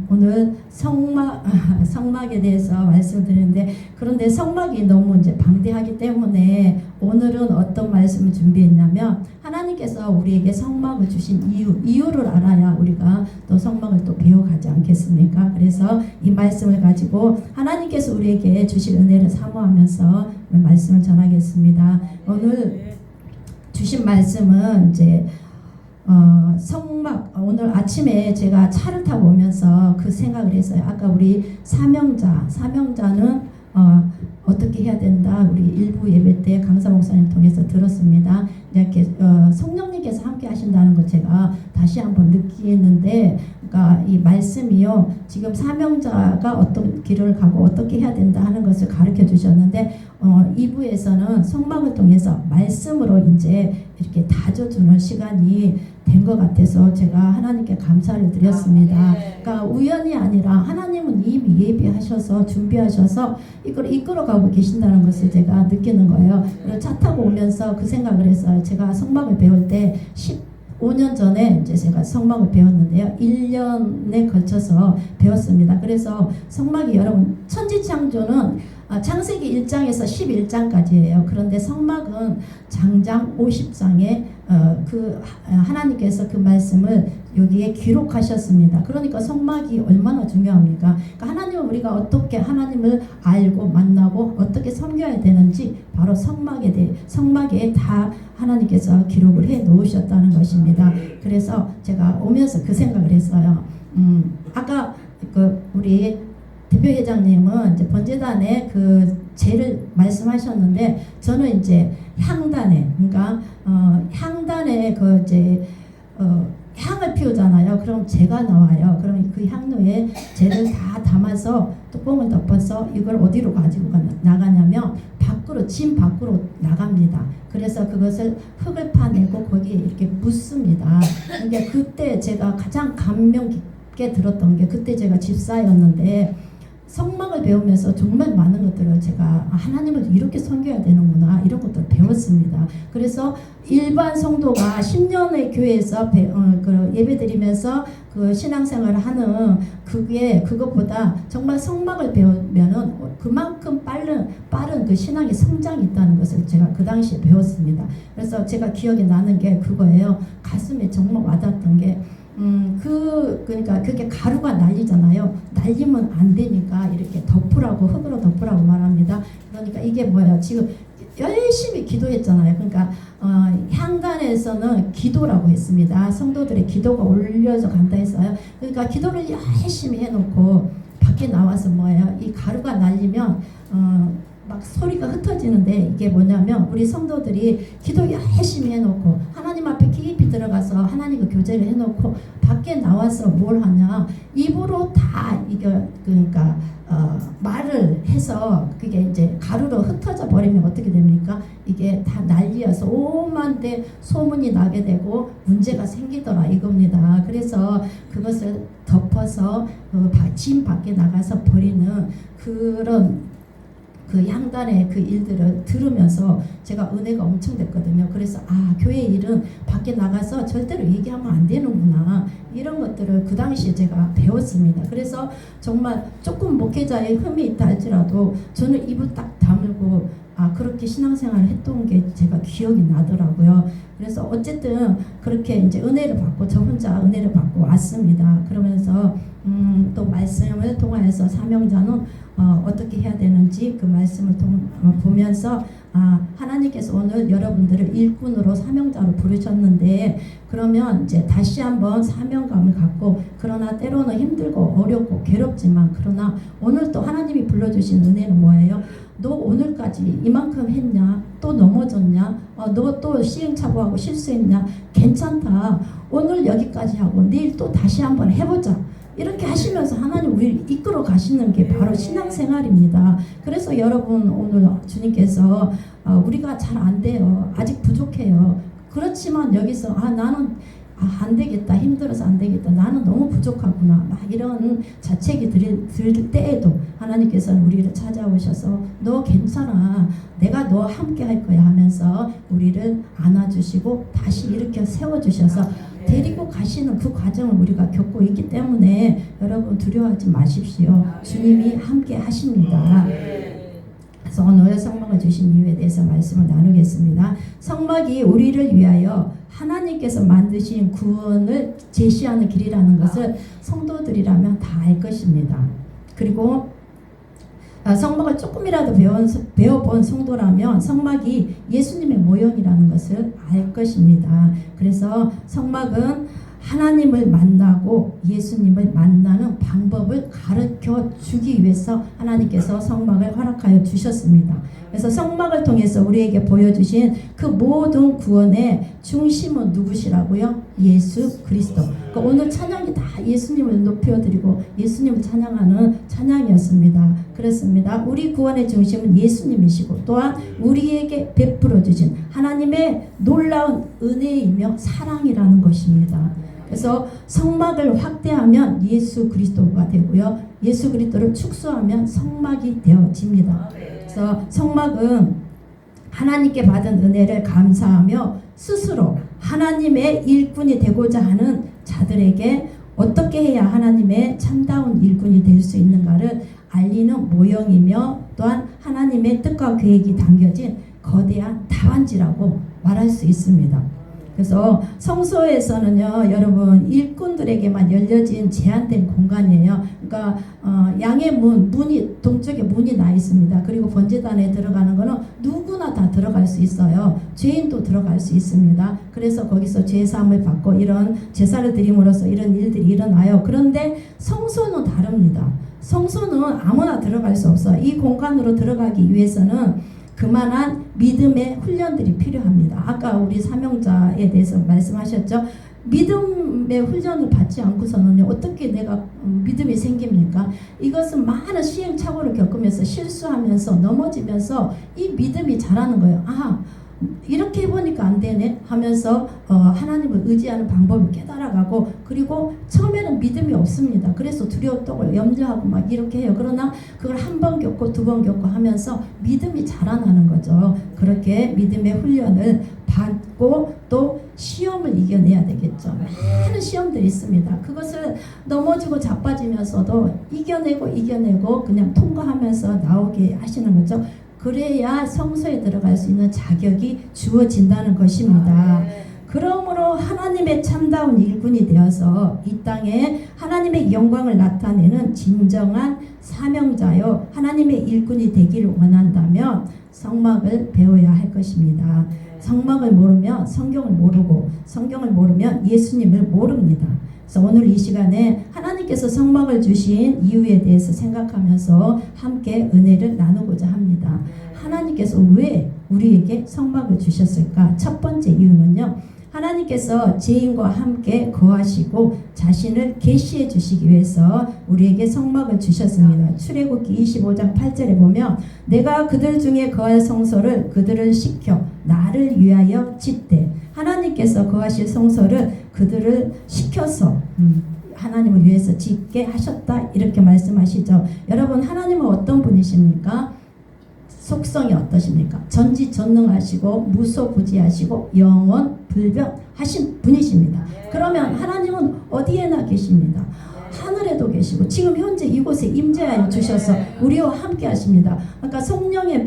오늘 성막에 대해서 말씀드리는데, 그런데 성막이 너무 이제 방대하기 때문에 오늘은 어떤 말씀을 준비했냐면, 하나님께서 우리에게 성막을 주신 이유를 알아야 우리가 또 성막을 또 배워가지 않겠습니까? 그래서 이 말씀을 가지고 하나님께서 우리에게 주실 은혜를 사모하면서 말씀을 전하겠습니다. 오늘 주신 말씀은 이제 성막, 오늘 아침에 제가 차를 타고 오면서 그 생각을 했어요. 아까 우리 사명자는 어떻게 해야 된다, 우리 일부 예배 때 강사 목사님 통해서 들었습니다. 이렇게 성령님께서 함께 하신다는 걸 제가 다시 한번 느끼는데, 그러니까 이 말씀이요, 지금 사명자가 어떤 길을 가고 어떻게 해야 된다 하는 것을 가르쳐 주셨는데, 2부에서는 성막을 통해서 말씀으로 이제 이렇게 다져주는 시간이 된 것 같아서 제가 하나님께 감사를 드렸습니다. 그러니까 우연이 아니라 하나님은 이미 예비하셔서 준비하셔서 이걸 이끌어가고 계신다는 것을 제가 느끼는 거예요. 그리고 차 타고 오면서 그 생각을 했어요. 제가 성막을 배울 때 15년 전에 이제 제가 성막을 배웠는데요. 1년에 걸쳐서 배웠습니다. 그래서 성막이, 여러분, 천지창조는 창세기 1장에서 11장까지예요. 그런데 성막은 장장 50장에 하나님께서 그 말씀을 여기에 기록하셨습니다. 그러니까 성막이 얼마나 중요합니까? 그러니까 하나님은 우리가 어떻게 하나님을 알고 만나고 어떻게 섬겨야 되는지 바로 성막에 다 하나님께서 기록을 해 놓으셨다는 것입니다. 그래서 제가 오면서 그 생각을 했어요. 아까 우리 대표회장님은 이제 번제단의 그 제를 말씀하셨는데, 저는 이제 향단에, 그러니까 향단에 향을 피우잖아요. 그럼 제가 나와요. 그럼 그 향로에 제를 다 담아서 뚜껑을 덮어서 이걸 어디로 가지고 나가냐면 진 밖으로 나갑니다. 그래서 그것을 흙을 파내고 거기에 이렇게 묻습니다. 그러니까 그때 제가 가장 감명 깊게 들었던 게, 그때 제가 집사였는데 성막을 배우면서 정말 많은 것들을 제가 하나님을 이렇게 섬겨야 되는구나, 이런 것들을 배웠습니다. 그래서 일반 성도가 10년의 교회에서 예배드리면서 그 신앙생활을 하는 그것보다 정말 성막을 배우면은 그만큼 빠른 그 신앙의 성장이 있다는 것을 제가 그 당시에 배웠습니다. 그래서 제가 기억에 나는 게 그거예요. 가슴에 정말 와닿았던 게, 그러니까 그게 가루가 날리잖아요. 날리면 안 되니까 이렇게 흙으로 덮으라고 말합니다. 그러니까 이게 뭐예요? 지금 열심히 기도했잖아요. 그러니까 향단에서는 기도라고 했습니다. 성도들의 기도가 올려져 간다 했어요. 그러니까 기도를 열심히 해놓고 밖에 나와서 뭐예요? 이 가루가 날리면 막 소리가 흩어지는데, 이게 뭐냐면 우리 성도들이 기도 열심히 해놓고 하나님 앞에 깊이 들어가서 하나님과 교제를 해놓고 밖에 나와서 뭘 하냐, 입으로 다 그러니까 말을 해서 그게 이제 가루로 흩어져 버리면 어떻게 됩니까? 이게 다 난리여서 오만데 소문이 나게 되고 문제가 생기더라 이겁니다. 그래서 그것을 덮어서 진 밖에 나가서 버리는 그런 그 향단의 그 일들을 들으면서 제가 은혜가 엄청 됐거든요. 그래서 교회 일은 밖에 나가서 절대로 얘기하면 안 되는구나, 이런 것들을 그 당시에 제가 배웠습니다. 그래서 정말 조금 목회자의 흠이 있다 할지라도 저는 입을 딱 다물고 그렇게 신앙생활을 했던 게 제가 기억이 나더라고요. 그래서 어쨌든 그렇게 이제 은혜를 받고, 저 혼자 은혜를 받고 왔습니다. 그러면서 또 말씀을 통하여서 사명자는 어떻게 해야 되는지 그 말씀을 보면서 하나님께서 오늘 여러분들을 일꾼으로 사명자로 부르셨는데, 그러면 이제 다시 한번 사명감을 갖고, 그러나 때로는 힘들고 어렵고 괴롭지만, 그러나 오늘 또 하나님이 불러주신 은혜는 뭐예요? 너 오늘까지 이만큼 했냐? 또 넘어졌냐? 너 또 시행착오하고 실수했냐? 괜찮다. 오늘 여기까지 하고 내일 또 다시 한번 해보자. 이렇게 하시면서 하나님 우리를 이끌어 가시는 게 바로 신앙생활입니다. 그래서 여러분, 오늘 주님께서 우리가 잘 안 돼요. 아직 부족해요. 그렇지만 여기서 나는 안 되겠다, 힘들어서 안 되겠다, 나는 너무 부족하구나, 막 이런 자책이 들 때에도 하나님께서는 우리를 찾아오셔서 너 괜찮아, 내가 너와 함께 할 거야 하면서 우리를 안아주시고 다시 일으켜 세워주셔서 데리고 가시는 그 과정을 우리가 겪고 있기 때문에 여러분 두려워하지 마십시오. 주님이 함께 하십니다. 그래서 오늘 성막을 주신 이유에 대해서 말씀을 나누겠습니다. 성막이 우리를 위하여 하나님께서 만드신 구원을 제시하는 길이라는 것을 성도들이라면 다 알 것입니다. 그리고 성막을 조금이라도 배워본 성도라면 성막이 예수님의 모형이라는 것을 알 것입니다. 그래서 성막은 하나님을 만나고 예수님을 만나는 방법을 가르쳐 주기 위해서 하나님께서 성막을 허락하여 주셨습니다. 그래서 성막을 통해서 우리에게 보여주신 그 모든 구원의 중심은 누구시라고요? 예수 그리스도. 그러니까 오늘 찬양이 다 예수님을 높여드리고 예수님을 찬양하는 찬양이었습니다. 그렇습니다. 우리 구원의 중심은 예수님이시고 또한 우리에게 베풀어 주신 하나님의 놀라운 은혜이며 사랑이라는 것입니다. 그래서 성막을 확대하면 예수 그리스도가 되고요. 예수 그리스도를 축소하면 성막이 되어집니다. 그래서 성막은 하나님께 받은 은혜를 감사하며 스스로 하나님의 일꾼이 되고자 하는 자들에게 어떻게 해야 하나님의 참다운 일꾼이 될 수 있는가를 알리는 모형이며 또한 하나님의 뜻과 계획이 담겨진 거대한 답안지라고 말할 수 있습니다. 그래서 성소에서는요, 여러분 일꾼들에게만 열려진 제한된 공간이에요. 그러니까 양의 문이 동쪽에 문이 나 있습니다. 그리고 번제단에 들어가는 거는 누구나 다 들어갈 수 있어요. 죄인도 들어갈 수 있습니다. 그래서 거기서 죄 사함을 받고 이런 제사를 드림으로써 이런 일들이 일어나요. 그런데 성소는 다릅니다. 성소는 아무나 들어갈 수 없어요. 이 공간으로 들어가기 위해서는 그만한 믿음의 훈련들이 필요합니다. 아까 우리 사명자에 대해서 말씀하셨죠. 믿음의 훈련을 받지 않고서는 어떻게 내가 믿음이 생깁니까? 이것은 많은 시행착오를 겪으면서 실수하면서 넘어지면서 이 믿음이 자라는 거예요. 이렇게 해보니까 안 되네 하면서 하나님을 의지하는 방법을 깨달아가고, 그리고 처음에는 믿음이 없습니다. 그래서 두려웠고 염려하고 막 이렇게 해요. 그러나 그걸 한 번 겪고 두 번 겪고 하면서 믿음이 자라나는 거죠. 그렇게 믿음의 훈련을 받고 또 시험을 이겨내야 되겠죠. 많은 시험들이 있습니다. 그것을 넘어지고 자빠지면서도 이겨내고 그냥 통과하면서 나오게 하시는 거죠. 그래야 성소에 들어갈 수 있는 자격이 주어진다는 것입니다. 그러므로 하나님의 참다운 일꾼이 되어서 이 땅에 하나님의 영광을 나타내는 진정한 사명자요 하나님의 일꾼이 되기를 원한다면 성막을 배워야 할 것입니다. 성막을 모르면 성경을 모르고 성경을 모르면 예수님을 모릅니다. 그래서 오늘 이 시간에 하나님께서 성막을 주신 이유에 대해서 생각하면서 함께 은혜를 나누고자 합니다. 하나님께서 왜 우리에게 성막을 주셨을까? 첫 번째 이유는요, 하나님께서 죄인과 함께 거하시고 자신을 계시해 주시기 위해서 우리에게 성막을 주셨습니다. 출애굽기 25장 8절에 보면 내가 그들 중에 거할 성소를 그들을 시켜 나를 위하여 짓되, 하나님께서 거하실 성소를 그들을 시켜서 하나님을 위해서 짓게 하셨다, 이렇게 말씀하시죠. 여러분, 하나님은 어떤 분이십니까? 속성이 어떠십니까? 전지전능하시고 무소부지하시고 영원 불변하신 분이십니다. 그러면 하나님은 어디에나 계십니다. 하늘에도 계시고 지금 현재 이곳에 임재하여 주셔서 우리와 함께 하십니다. 그러니까 성령에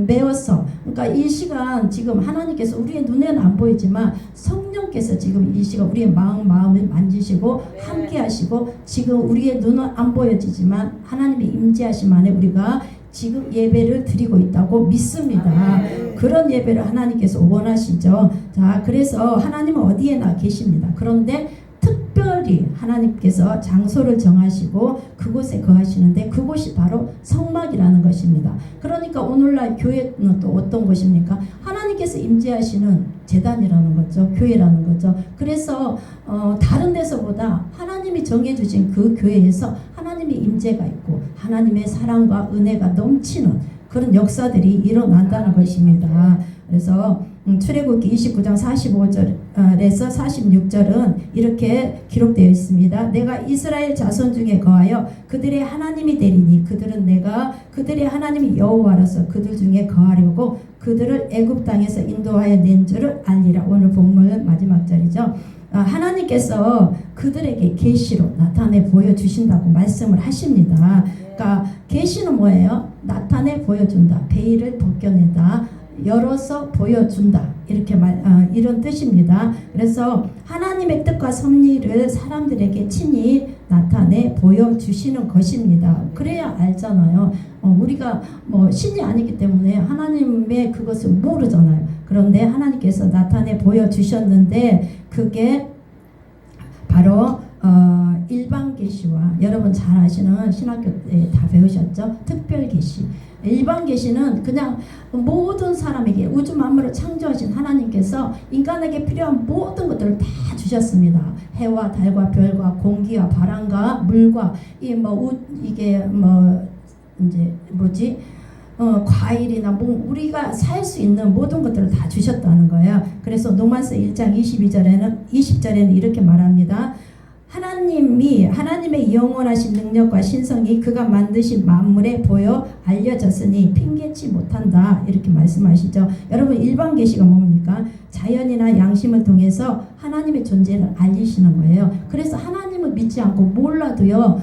매어서, 그러니까 이 시간 지금 하나님께서 우리의 눈에는 안 보이지만 성령께서 지금 이 시간 우리의 마음을 만지시고 함께 하시고, 지금 우리의 눈은 안 보여지지만 하나님의 임재하심 안에 우리가 지금 예배를 드리고 있다고 믿습니다. 그런 예배를 하나님께서 원하시죠. 자, 그래서 하나님은 어디에나 계십니다. 그런데 특별히 하나님께서 장소를 정하시고 그곳에 거하시는데 그곳이 바로 성막이라는 것입니다. 그러니까 오늘날 교회는 또 어떤 곳입니까? 하나님께서 임재하시는 제단이라는 거죠. 교회라는 거죠. 그래서 다른 데서보다 하나님이 정해주신 그 교회에서 하나님의 임재가 있고 하나님의 사랑과 은혜가 넘치는 그런 역사들이 일어난다는 것입니다. 그래서 출애굽기 29장 45절에서 46절은 이렇게 기록되어 있습니다. 내가 이스라엘 자손 중에 거하여 그들의 하나님이 되리니 그들은 내가 그들의 하나님이 여호와로서 그들 중에 거하려고 그들을 애굽 땅에서 인도하여 낸 줄을 알리라. 오늘 본문 마지막 절이죠. 하나님께서 그들에게 계시로 나타내 보여주신다고 말씀을 하십니다. 그러니까 계시는 뭐예요? 나타내 보여준다. 베일을 벗겨낸다. 열어서 보여준다. 이렇게 이런 뜻입니다. 그래서 하나님의 뜻과 섭리를 사람들에게 친히 나타내 보여주시는 것입니다. 그래야 알잖아요. 우리가 뭐 신이 아니기 때문에 하나님의 그것을 모르잖아요. 그런데 하나님께서 나타내 보여주셨는데 그게 바로 일반 계시와 여러분 잘 아시는 신학교 때 다 배우셨죠? 특별 계시. 일반 계시는 그냥 모든 사람에게 우주 만물을 창조하신 하나님께서 인간에게 필요한 모든 것들을 다 주셨습니다. 해와 달과 별과 공기와 바람과 물과 이게 이제 뭐지? 과일이나 우리가 살 수 있는 모든 것들을 다 주셨다는 거예요. 그래서 로마서 1장 20절에는 이렇게 말합니다. 하나님의 영원하신 능력과 신성이 그가 만드신 만물에 보여 알려졌으니 핑계치 못한다. 이렇게 말씀하시죠. 여러분 일반 계시가 뭡니까? 자연이나 양심을 통해서 하나님의 존재를 알리시는 거예요. 그래서 하나님을 믿지 않고 몰라도요.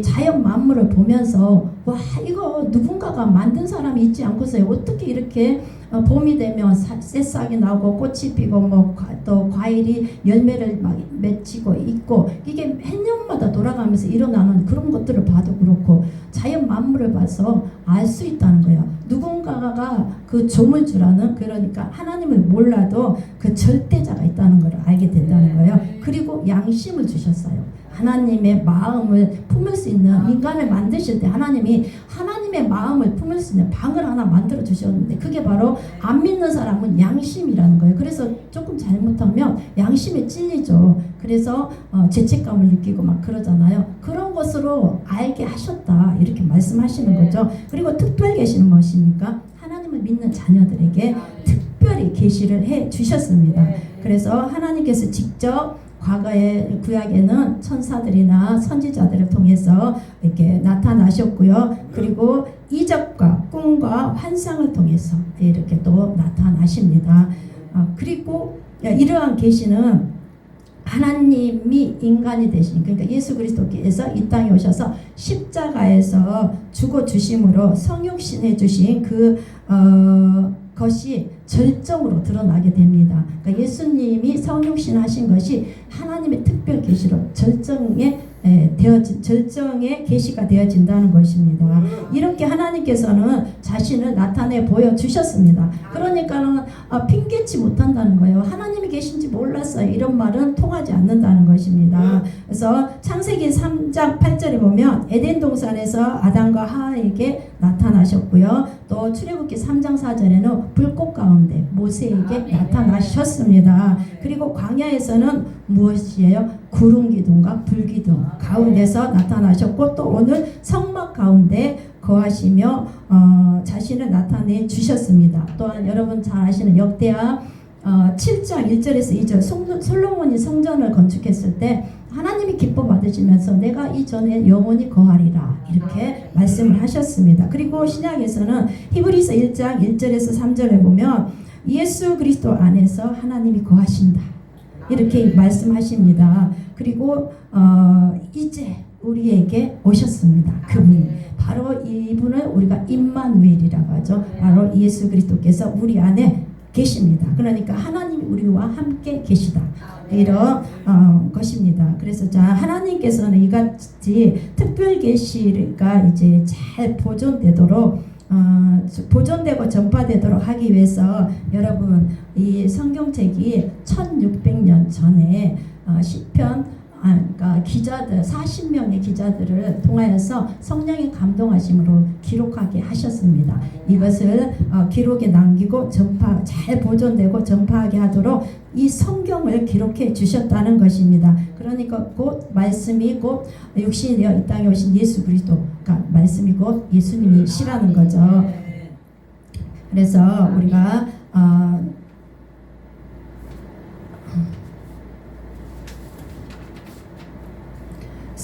자연 만물을 보면서 와 이거 누군가가 만든 사람이 있지 않고서 어떻게 이렇게 봄이 되면 새싹이 나오고 꽃이 피고 또 과일이 열매를 막 맺히고 있고 이게 해년마다 돌아가면서 일어나는 그런 것들을 봐도 그렇고 자연 만물을 봐서 알 수 있다는 거예요. 누군가가 그 조물주라는 그러니까 하나님을 몰라도 그 절대자가 있다는 걸 알게 된다는 거예요. 그리고 양심을 주셨어요. 하나님의 마음을 품을 수 있는 인간을 만드실 때 하나님이 하나님의 마음을 품을 수 있는 방을 하나 만들어 주셨는데 그게 바로 안 믿는 사람은 양심이라는 거예요. 그래서 조금 잘못하면 양심에 찔리죠. 그래서 죄책감을 느끼고 막 그러잖아요. 그런 것으로 알게 하셨다 이렇게 말씀하시는 거죠. 그리고 특별 계시는 무엇입니까? 하나님을 믿는 자녀들에게 특별히 계시를 해 주셨습니다. 그래서 하나님께서 직접 과거의 구약에는 천사들이나 선지자들을 통해서 이렇게 나타나셨고요. 그리고 이적과 꿈과 환상을 통해서 이렇게 또 나타나십니다. 그리고 이러한 계시는 하나님이 인간이 되신 그러니까 예수 그리스도께서 이 땅에 오셔서 십자가에서 죽어 주심으로 성육신해 주신 것이 절정으로 드러나게 됩니다. 그러니까 예수님이 성육신 하신 것이 하나님의 특별 계시로 절정의 계시가 되어진다는 것입니다. 이렇게 하나님께서는 자신을 나타내 보여주셨습니다. 그러니까는 핑계치 못한다는 거예요. 하나님이 계신지 몰랐어요. 이런 말은 통하지 않는다는 것입니다. 그래서 창세기 3장 8절에 보면 에덴 동산에서 아담과 하와에게 나타나셨고요. 또 출애굽기 3장 4절에는 불꽃 가운데 모세에게 나타나셨습니다. 그리고 광야에서는 무엇이에요? 구름 기둥과 불 기둥 가운데서 나타나셨고 또 오늘 성막 가운데 거하시며 자신을 나타내 주셨습니다. 또한 여러분 잘 아시는 역대하 7장 1절에서 2절 솔로몬이 성전을 건축했을 때 하나님이 기뻐 받으시면서 내가 이전에 영원히 거하리라 이렇게 말씀을 하셨습니다. 그리고 신약에서는 히브리서 1장 1절에서 3절에 보면 예수 그리스도 안에서 하나님이 거하신다 이렇게 말씀하십니다. 그리고 이제 우리에게 오셨습니다. 그분이 바로 이분을 우리가 임마누엘이라고 하죠. 바로 예수 그리스도께서 우리 안에 계십니다. 그러니까 하나님이 우리와 함께 계시다. 이런 것입니다. 그래서 하나님께서는 이같이 특별 계시가 이제 잘 보존되도록 보존되고 전파되도록 하기 위해서 여러분 이 성경책이 1600년 전에 시편 그러니까 기자들 40명의 기자들을 통하여서 성령의 감동하심으로 기록하게 하셨습니다. 이것을 기록에 남기고 잘 보존되고 전파하게 하도록 이 성경을 기록해 주셨다는 것입니다. 그러니까 곧 말씀이 곧 육신이 되어 이 땅에 오신 예수 그리스도가 말씀이 곧 예수님이시라는 거죠. 그래서 우리가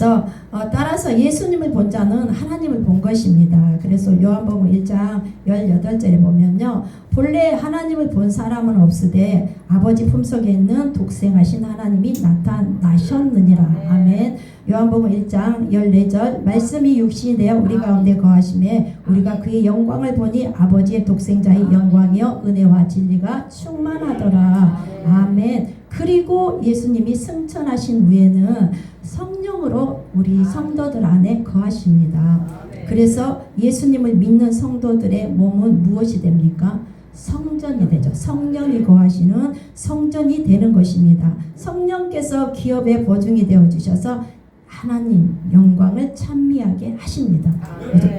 그래서 따라서 예수님을 본 자는 하나님을 본 것입니다. 그래서 요한복음 1장 18절에 보면요. 본래 하나님을 본 사람은 없으되 아버지 품속에 있는 독생하신 하나님이 나타나셨느니라. 아멘. 요한복음 1장 14절 말씀이 육신이 되어 우리 가운데 거하심에 우리가 그의 영광을 보니 아버지의 독생자의 영광이요 은혜와 진리가 충만하더라. 아멘. 그리고 예수님이 승천하신 후에는 성령으로 우리 성도들 안에 거하십니다. 그래서 예수님을 믿는 성도들의 몸은 무엇이 됩니까? 성전이 되죠. 성령이 거하시는 성전이 되는 것입니다. 성령께서 기업의 보증이 되어 주셔서 하나님 영광을 찬미하게 하십니다.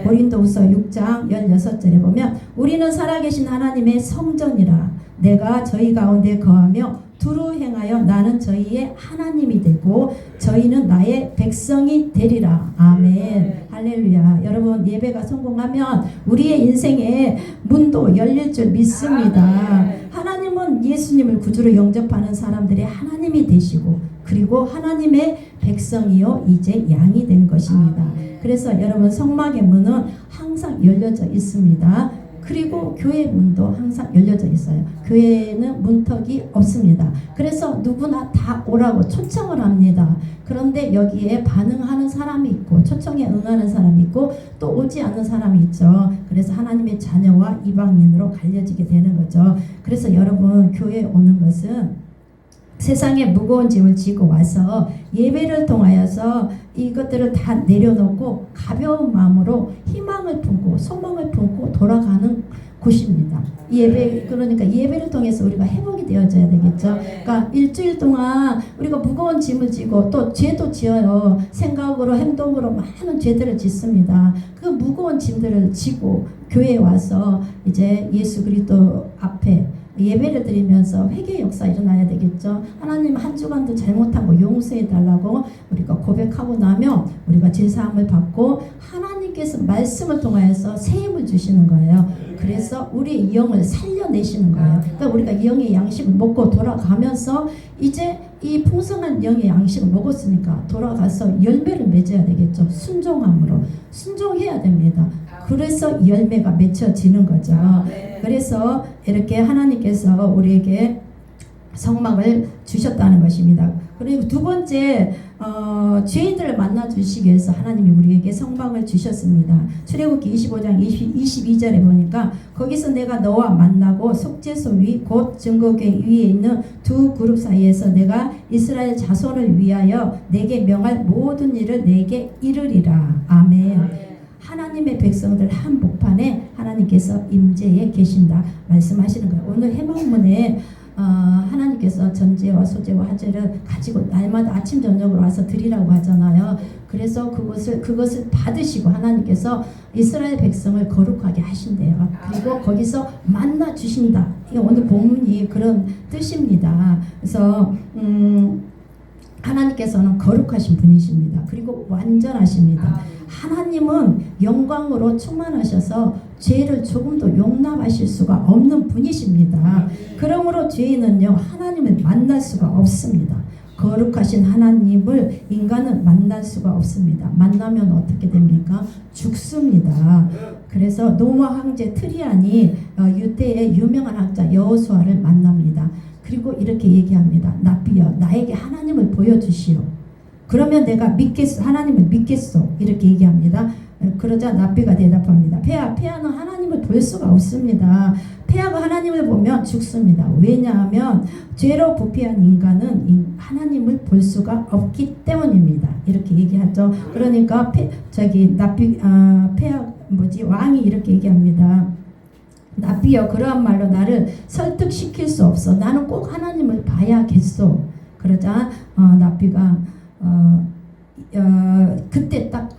고린도후서 6장 16절에 보면 우리는 살아계신 하나님의 성전이라 내가 저희 가운데 거하며 두루 행하여 나는 저희의 하나님이 되고 저희는 나의 백성이 되리라. 아멘. 할렐루야. 여러분 예배가 성공하면 우리의 인생의 문도 열릴 줄 믿습니다. 하나님은 예수님을 구주로 영접하는 사람들의 하나님이 되시고 그리고 하나님의 백성이요 이제 양이 된 것입니다. 그래서 여러분 성막의 문은 항상 열려져 있습니다. 그리고 교회 문도 항상 열려져 있어요. 교회에는 문턱이 없습니다. 그래서 누구나 다 오라고 초청을 합니다. 그런데 여기에 반응하는 사람이 있고 초청에 응하는 사람이 있고 또 오지 않는 사람이 있죠. 그래서 하나님의 자녀와 이방인으로 갈려지게 되는 거죠. 그래서 여러분 교회에 오는 것은 세상에 무거운 짐을 지고 와서 예배를 통하여서 이것들을 다 내려놓고 가벼운 마음으로 희망을 품고 소망을 품고 돌아가는 곳입니다. 예배, 그러니까 예배를 통해서 우리가 회복이 되어져야 되겠죠. 그러니까 일주일 동안 우리가 무거운 짐을 지고 또 죄도 지어요. 생각으로 행동으로 많은 죄들을 짓습니다. 그 무거운 짐들을 지고 교회에 와서 이제 예수 그리스도 앞에 예배를 드리면서 회개의 역사 일어나야 되겠죠. 하나님 한 주간도 잘못한 거 용서해 달라고 우리가 고백하고 나면 우리가 제사함을 받고 하나님께서 말씀을 통하여서 새 힘을 주시는 거예요. 그래서 우리의 영을 살려내시는 거예요. 그러니까 우리가 영의 양식을 먹고 돌아가면서 이제 이 풍성한 영의 양식을 먹었으니까 돌아가서 열매를 맺어야 되겠죠. 순종함으로 순종해야 됩니다. 그래서 열매가 맺혀지는 거죠. 그래서 이렇게 하나님께서 우리에게 성막을 주셨다는 것입니다. 그리고 두 번째 죄인들을 만나 주시기 위해서 하나님이 우리에게 성막을 주셨습니다. 출애굽기 25장 22절에 보니까 거기서 내가 너와 만나고 속죄소 위 곧 증거궤 위에 있는 두 그룹 사이에서 내가 이스라엘 자손을 위하여 내게 명할 모든 일을 내게 이르리라. 아멘. 하나님의 백성들 한복판에 하나님께서 임재해 계신다 말씀하시는 거예요. 오늘 해방문에 하나님께서 전제와 소제와 화제를 가지고 날마다 아침 저녁으로 와서 드리라고 하잖아요. 그래서 그것을 받으시고 하나님께서 이스라엘 백성을 거룩하게 하신대요. 그리고 거기서 만나 주신다. 이게 오늘 본문이 그런 뜻입니다. 그래서 하나님께서는 거룩하신 분이십니다. 그리고 완전하십니다. 하나님은 영광으로 충만하셔서 죄를 조금도 용납하실 수가 없는 분이십니다. 그러므로 죄인은요 하나님을 만날 수가 없습니다. 거룩하신 하나님을 인간은 만날 수가 없습니다. 만나면 어떻게 됩니까? 죽습니다. 그래서 노마 황제 트리안이 유대의 유명한 학자 여호수아를 만납니다. 그리고 이렇게 얘기합니다. 납비여 나에게 하나님을 보여주시오. 그러면 내가 믿겠소. 하나님을 믿겠소. 이렇게 얘기합니다. 그러자 납비가 대답합니다. 폐하는 하나님을 볼 수가 없습니다. 폐하가 하나님을 보면 죽습니다. 왜냐하면 죄로 부패한 인간은 하나님을 볼 수가 없기 때문입니다. 이렇게 얘기하죠. 그러니까 왕이 이렇게 얘기합니다. 납비여 그러한 말로 나를 설득시킬 수 없어. 나는 꼭 하나님을 봐야겠소. 그러자 납비가 그때 딱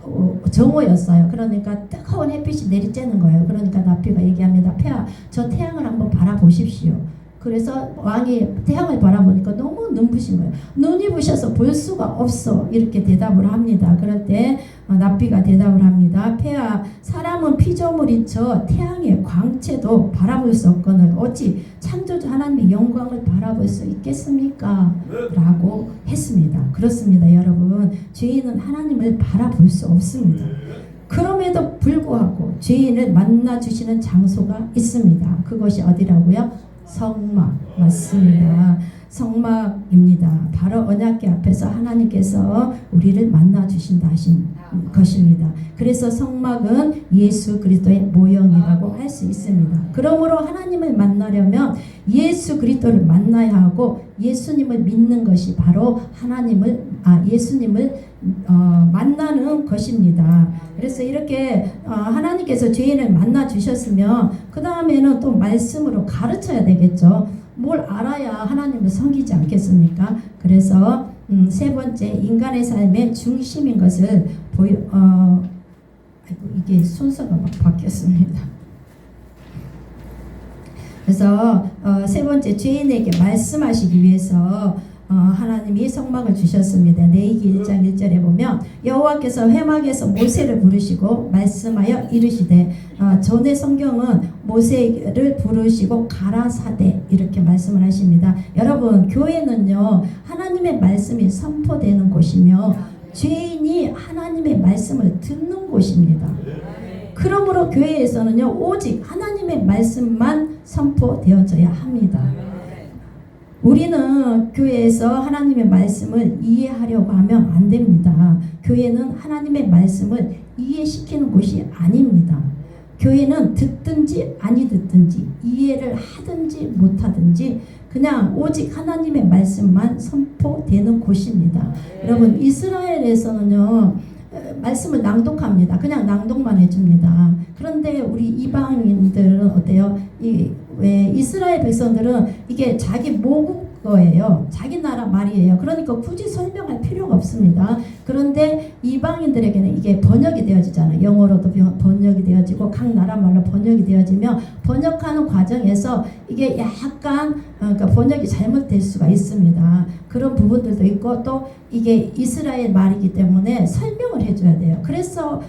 정오였어요. 그러니까 뜨거운 햇빛이 내리쬐는 거예요. 그러니까 납비가 얘기합니다. 폐하 저 태양을 한번 바라보십시오. 그래서 왕이 태양을 바라보니까 너무 눈부신 거예요. 눈이 부셔서 볼 수가 없어. 이렇게 대답을 합니다. 그럴 때 납비가 대답을 합니다. 폐하, 사람은 피조물이쳐 태양의 광채도 바라볼 수 없거늘 어찌 창조주 하나님의 영광을 바라볼 수 있겠습니까? 라고 했습니다. 그렇습니다. 여러분, 죄인은 하나님을 바라볼 수 없습니다. 그럼에도 불구하고 죄인을 만나주시는 장소가 있습니다. 그것이 어디라고요? 성막. 맞습니다. 성막입니다. 바로 언약궤 앞에서 하나님께서 우리를 만나주신다 하신 것입니다. 그래서 성막은 예수 그리스도의 모형이라고 할 수 있습니다. 그러므로 하나님을 만나려면 예수 그리스도를 만나야 하고 예수님을 믿는 것이 바로 예수님을 만나는 것입니다. 그래서 이렇게 하나님께서 죄인을 만나 주셨으면 그 다음에는 또 말씀으로 가르쳐야 되겠죠. 뭘 알아야 하나님을 섬기지 않겠습니까? 그래서 세 번째, 인간의 삶의 중심인 것을 이게 순서가 막 바뀌었습니다. 그래서 세 번째, 죄인에게 말씀하시기 위해서 하나님이 성막을 주셨습니다. 레위기 1장 1절에 보면 여호와께서 회막에서 모세를 부르시고 말씀하여 이르시되, 전의 성경은 모세를 부르시고 가라사대 이렇게 말씀을 하십니다. 여러분, 교회는요 하나님의 말씀이 선포되는 곳이며 죄인이 하나님의 말씀을 듣는 곳입니다. 그러므로 교회에서는요 오직 하나님의 말씀만 선포되어져야 합니다. 우리는 교회에서 하나님의 말씀을 이해하려고 하면 안 됩니다. 교회는 하나님의 말씀을 이해시키는 곳이 아닙니다. 교회는 듣든지 아니 듣든지 이해를 하든지 못하든지 그냥 오직 하나님의 말씀만 선포되는 곳입니다. 여러분, 이스라엘에서는요 말씀을 낭독합니다. 그냥 낭독만 해줍니다. 그런데 우리 이방인들은 어때요? 왜 이스라엘 백성들은 이게 자기 모국어예요. 자기 나라 말이에요. 그러니까 굳이 설명할 필요가 없습니다. 그런데 이방인들에게는 이게 번역이 되어지잖아요. 영어로도 번역이 되어지고 각 나라 말로 번역이 되어지면 번역하는 과정에서 이게 약간 그러니까 번역이 잘못될 수가 있습니다. 그런 부분들도 있고 또 이게 이스라엘 말이기 때문에 설명을 해줘야 돼요. 그래서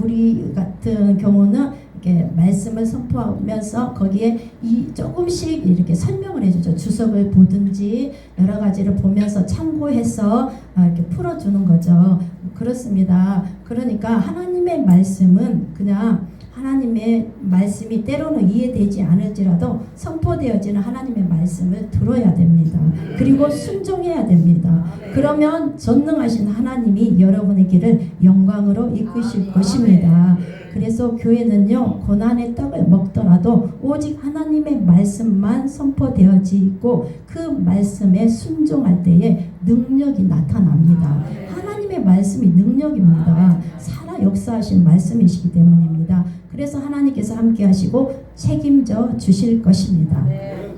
우리 같은 경우는 이렇게 말씀을 선포하면서 거기에 조금씩 이렇게 설명을 해주죠. 주석을 보든지 여러 가지를 보면서 참고해서 이렇게 풀어주는 거죠. 그렇습니다. 그러니까 하나님의 말씀은 그냥 하나님의 말씀이 때로는 이해되지 않을지라도 선포되어지는 하나님의 말씀을 들어야 됩니다. 그리고 순종해야 됩니다. 그러면 전능하신 하나님이 여러분의 길을 영광으로 이끄실 것입니다. 그래서 교회는요 고난의 떡을 먹더라도 오직 하나님의 말씀만 선포되어지고 그 말씀에 순종할 때에 능력이 나타납니다. 하나님의 말씀이 능력입니다. 살아 역사하신 말씀이시기 때문입니다. 그래서 하나님께서 함께 하시고 책임져 주실 것입니다.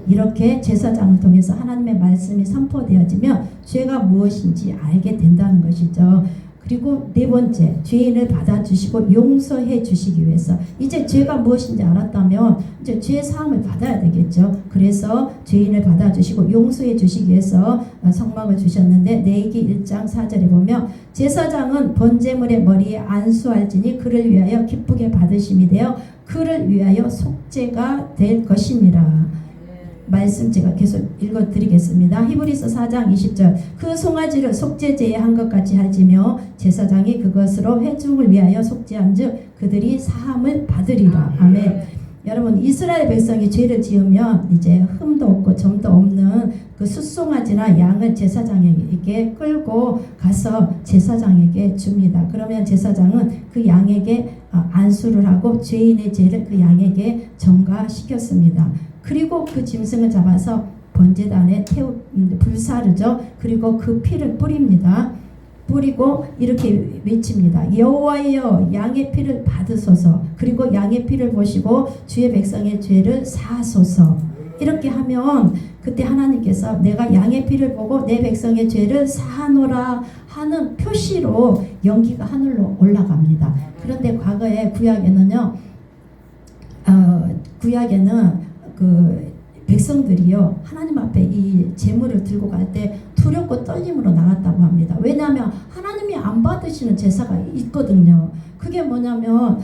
이렇게 제사장을 통해서 하나님의 말씀이 선포되어지면 죄가 무엇인지 알게 된다는 것이죠. 그리고 네 번째, 죄인을 받아주시고 용서해 주시기 위해서 이제 죄가 무엇인지 알았다면 이제 죄 사함을 받아야 되겠죠. 그래서 죄인을 받아주시고 용서해 주시기 위해서 성막을 주셨는데 레위기 1장 4절에 보면 제사장은 번제물의 머리에 안수할지니 그를 위하여 기쁘게 받으심이 되어 그를 위하여 속죄가 될 것이니라. 말씀 제가 계속 읽어드리겠습니다. 히브리서 4장 20절 그 송아지를 속죄제에 한 것 같이 할지며 제사장이 그것으로 회중을 위하여 속죄한즉 그들이 사함을 받으리라. 아멘. 여러분, 이스라엘 백성이 죄를 지으면 이제 흠도 없고 점도 없는 그 숫송아지나 양을 제사장에게 끌고 가서 제사장에게 줍니다. 그러면 제사장은 그 양에게 안수를 하고 죄인의 죄를 그 양에게 전가시켰습니다. 그리고 그 짐승을 잡아서 번제단에 불사르죠. 그리고 그 피를 뿌립니다. 뿌리고 이렇게 외칩니다. 여호와여 양의 피를 받으소서. 그리고 양의 피를 보시고 주의 백성의 죄를 사소서. 이렇게 하면 그때 하나님께서 내가 양의 피를 보고 내 백성의 죄를 사하노라 하는 표시로 연기가 하늘로 올라갑니다. 그런데 과거에 구약에는요, 구약에는 그 백성들이요 하나님 앞에 이 제물을 들고 갈 때 두렵고 떨림으로 나갔다고 합니다. 왜냐하면 하나님이 안 받으시는 제사가 있거든요. 그게 뭐냐면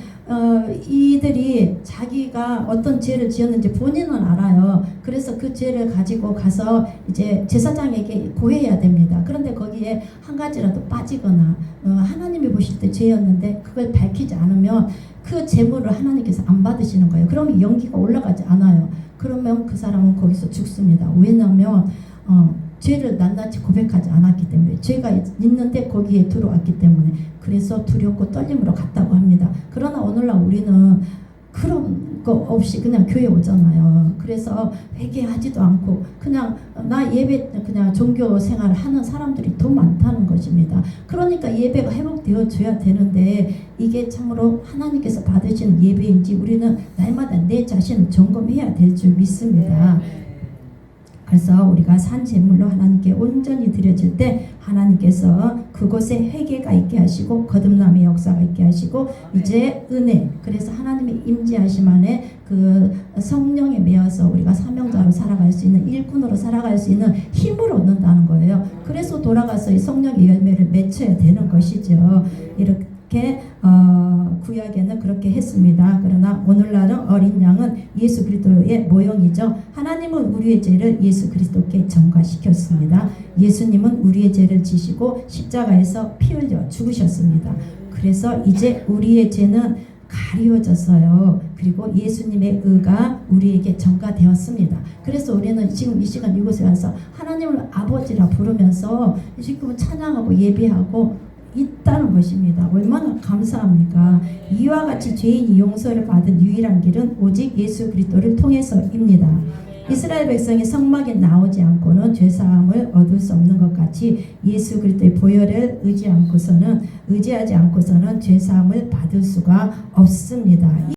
이들이 자기가 어떤 죄를 지었는지 본인은 알아요. 그래서 그 죄를 가지고 가서 이제 제사장에게 고해야 됩니다. 그런데 거기에 한 가지라도 빠지거나 하나님이 보실 때 죄였는데 그걸 밝히지 않으면 그 제물을 하나님께서 안 받으시는 거예요. 그러면 연기가 올라가지 않아요. 그러면 그 사람은 거기서 죽습니다. 왜냐하면 죄를 낱낱이 고백하지 않았기 때문에, 죄가 있는데 거기에 들어왔기 때문에, 그래서 두렵고 떨림으로 갔다고 합니다. 그러나 오늘날 우리는 그런 거 없이 그냥 교회 오잖아요. 그래서 회개하지도 않고 그냥 나 예배 그냥 종교 생활을 하는 사람들이 더 많다는 것입니다. 그러니까 예배가 회복되어 줘야 되는데 이게 참으로 하나님께서 받으시는 예배인지 우리는 날마다 내 자신을 점검해야 될 줄 믿습니다. 그래서 우리가 산 제물로 하나님께 온전히 드려질 때 하나님께서 그곳에 회개가 있게 하시고 거듭남의 역사가 있게 하시고 이제 은혜, 그래서 하나님의 임재하심 안에 그 성령에 매어서 우리가 사명자로 살아갈 수 있는, 일꾼으로 살아갈 수 있는 힘을 얻는다는 거예요. 그래서 돌아가서 이 성령의 열매를 맺혀야 되는 것이죠. 이렇게 구약에는 그렇게 했습니다. 그러나 오늘날은 어린 양은 예수 그리스도의 모형이죠. 하나님은 우리의 죄를 예수 그리스도께 전가시켰습니다. 예수님은 우리의 죄를 지시고 십자가에서 피 흘려 죽으셨습니다. 그래서 이제 우리의 죄는 가리워졌어요. 그리고 예수님의 의가 우리에게 전가되었습니다. 그래서 우리는 지금 이 시간 이곳에 와서 하나님을 아버지라 부르면서 지금 찬양하고 예배하고 있다는 것입니다. 얼마나 감사합니까? 이와 같이 죄인이 용서를 받은 유일한 길은 오직 예수 그리스도를 통해서입니다. 이스라엘 백성이 성막에 나오지 않고는 죄사함을 얻을 수 없는 것 같이 예수 그리스도의 보혈을 의지하지 않고서는 죄사함을 받을 수가 없습니다.